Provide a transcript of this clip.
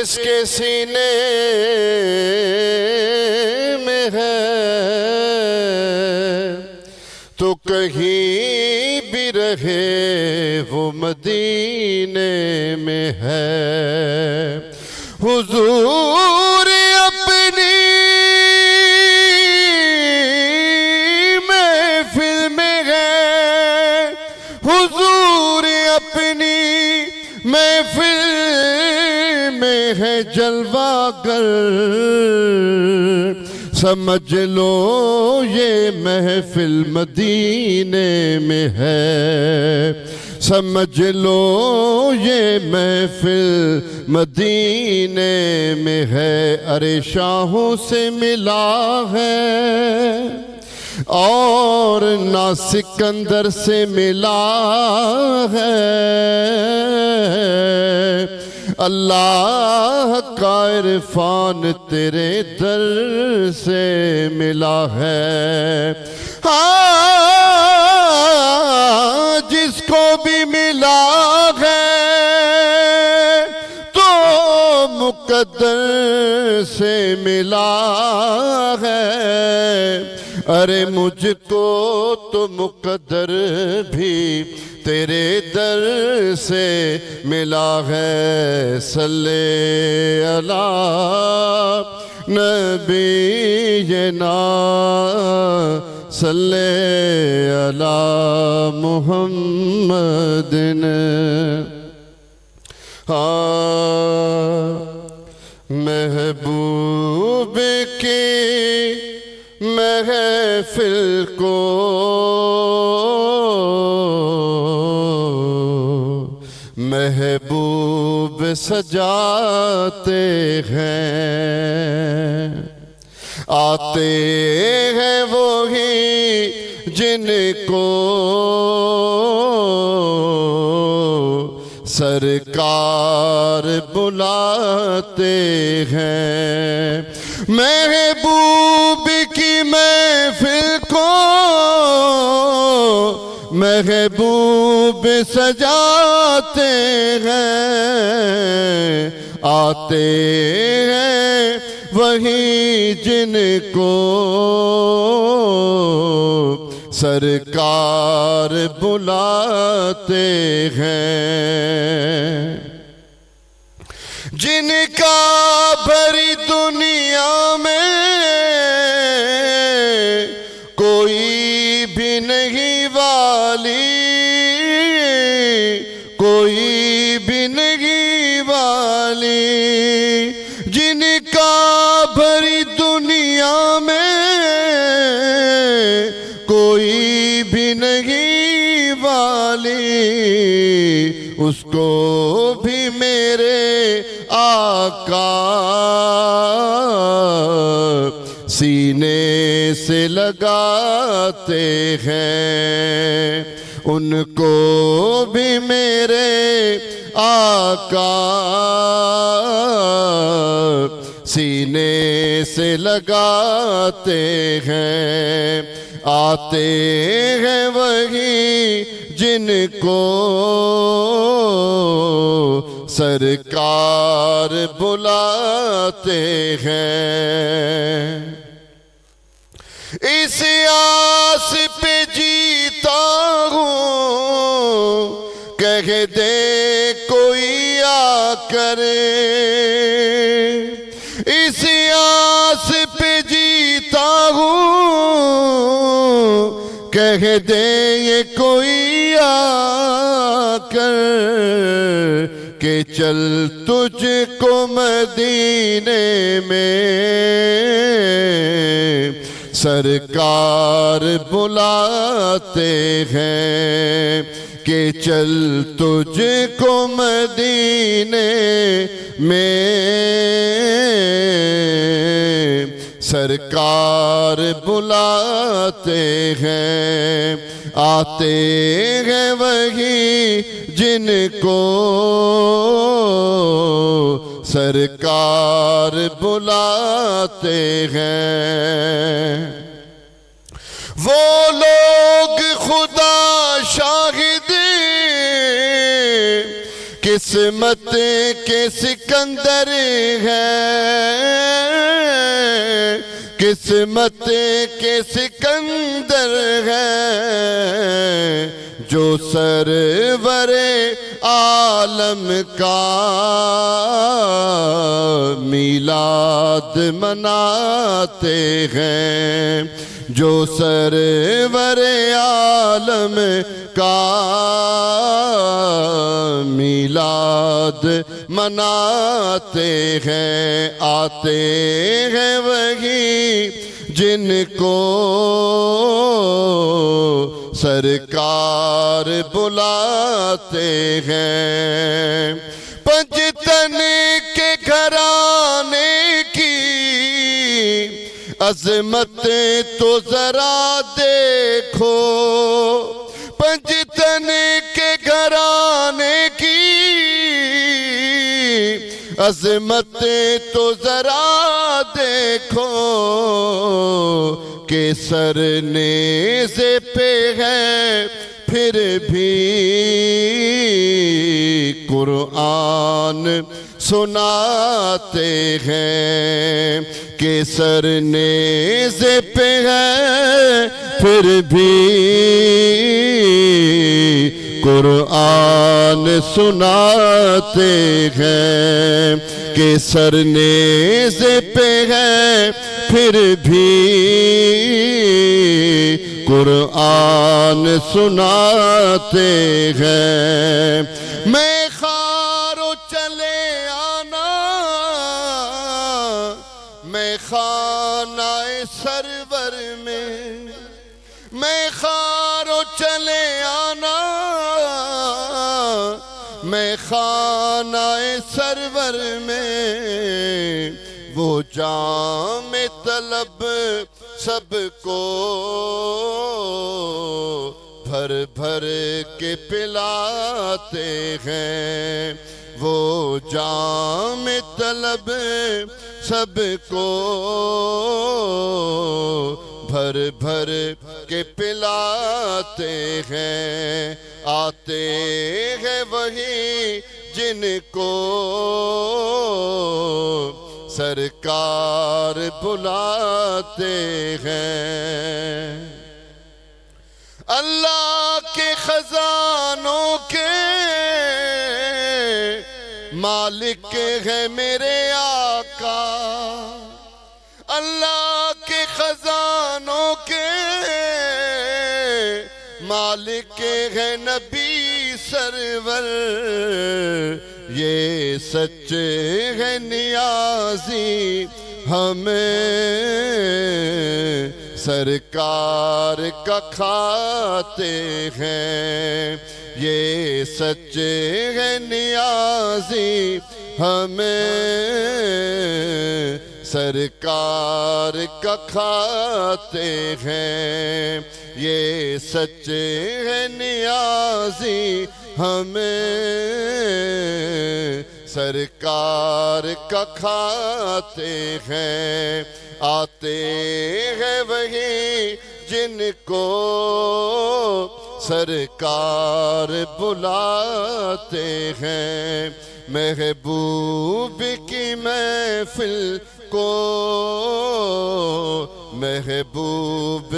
جس کے سینے میں ہے تو کہیں بھی رہے وہ مدینے میں ہے۔ حضور اپنی محفل میں ہے، حضور اپنی محفل میں ہے جلوہ گر، سمجھ لو یہ محفل مدینے میں ہے، سمجھ لو یہ محفل مدینے میں ہے۔ ارے شاہوں سے ملا ہے اور نہ سکندر سے ملا ہے، اللہ کا عرفان تیرے در سے ملا ہے۔ ہاں جس کو بھی ملا ہے تو مقدر سے ملا ہے، ارے مجھ کو تو مقدر بھی تیرے در سے ملا ہے۔ صلی علی نبینا صلی علی محمد۔ محبوب کی محفل کو محبوب سجاتے ہیں، آتے ہیں وہی جن کو سرکار بلاتے ہیں۔ محبوب کی محفل کو محبوب سجاتے ہیں، آتے ہیں وہی جن کو سرکار بلاتے ہیں۔ جن کا بھری دنیا میں کوئی بھی نہیں والی، کوئی بھی نہیں والی، جن کا بھری دنیا میں کوئی بھی نہیں والی، اس کو بھی میرے آقا سینے سے لگاتے ہیں، ان کو بھی میرے آقا سینے سے لگاتے ہیں، آتے ہیں وہی جن کو سرکار بلاتے ہیں۔ اس آس پہ جیتا ہوں، کہہ دے کوئی آ کر، اس آس پہ جیتا ہوں، کہہ دے یہ کوئی آ کر کہ چل تجھ کو مدینے میں سرکار بلاتے ہیں، کہ چل تجھ کو مدینے میں سرکار بلاتے ہیں، آتے ہیں وہی جن کو سرکار بلاتے ہیں۔ وہ لوگ خدا شاہد کس قسمت کے سکندر ہیں، قسمت کے سکندر ہیں، جو سرور عالم کا میلاد مناتے ہیں، جو سرور عالم کا میلاد مناتے ہیں۔ آتے ہیں وہی جن کو سرکار بلاتے ہیں، پنجتن کے گھرانے کی عظمت تو ذرا دیکھو، پنجتن کے گھرانے کی عظمت تو ذرا دیکھو، کہ سر نیزے پہ ہے پھر بھی قرآن سناتے ہیں، کہ سر نیزے پہ ہے پھر بھی قرآن سناتے ہیں، کہ سر نیزے پہ ہے پھر بھی قرآن سناتے ہیں۔ میں خارو چلے آنا، میں خانہ سرور میں خارو چلے آنا، میں خانہ سرور میں وہ جام طلب سب کو بھر بھر کے پلاتے ہیں، وہ جام طلب سب کو بھر بھر کے پلاتے ہیں۔ آتے ہیں وہی جن کو سرکار بلاتے ہیں۔ اللہ کے خزانوں کے مالک ہے میرے آقا، اللہ کے خزانوں کے مالک ہے نبی سرور، یہ سچ ہے نیازی ہمیں سرکار کا کھاتے ہیں، یہ سچ ہے نیازی ہمیں سرکار کا کھاتے ہیں، یہ سچ ہے نیازی ہمیں سرکار کا کھاتے ہیں۔ آتے ہیں وہی جن کو سرکار بلاتے ہیں، محبوب کی محفل کو محبوب